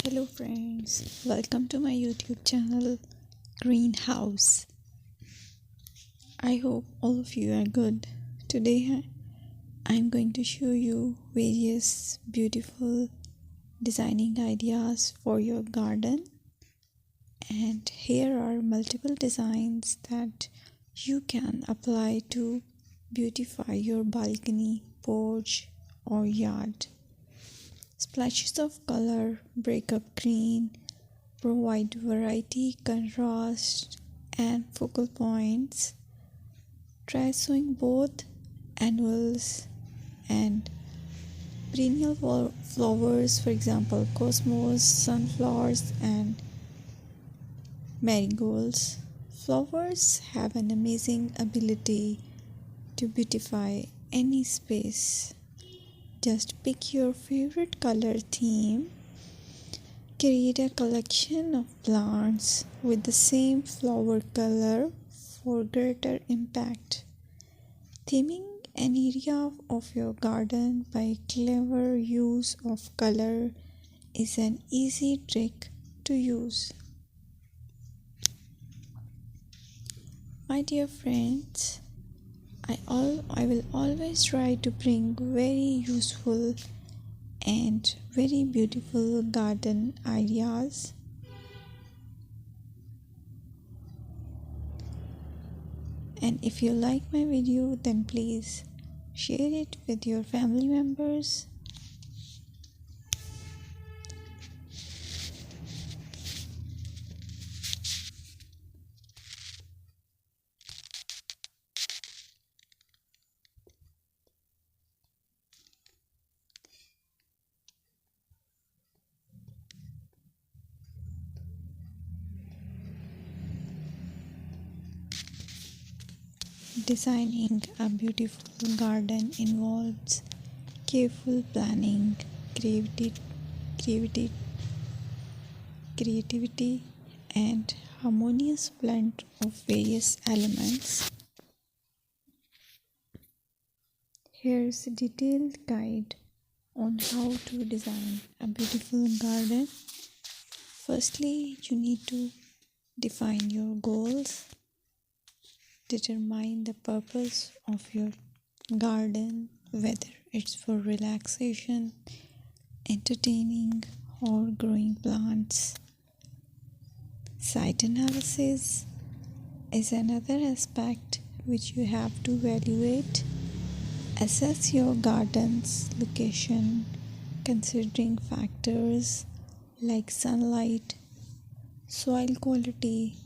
Hello friends, welcome to my YouTube channel Greenhouse. I hope all of you are good. Today I'm going to show you various beautiful designing ideas for your garden, and here are multiple designs that you can apply to beautify your balcony, porch or yard. Splashes of color break up green, provide variety, contrast, and focal points. Try sowing both annuals and perennial flowers, for example, cosmos, sunflowers, and marigolds. Flowers have an amazing ability to beautify any space. Just pick your favorite color theme. Create a collection of plants with the same flower color for greater impact. Theming an area of your garden by clever use of color is an easy trick to use. My dear friends, I will always try to bring very useful and very beautiful garden ideas. And if you like my video, then please share it with your family members. Designing a beautiful garden involves careful planning, creativity, and harmonious blend of various elements. Here's a detailed guide on how to design a beautiful garden. Firstly, you need to define your goals. Determine the purpose of your garden, whether it's for relaxation, entertaining, or growing plants. Site analysis is another aspect which you have to evaluate. Assess your garden's location, considering factors like sunlight, soil quality,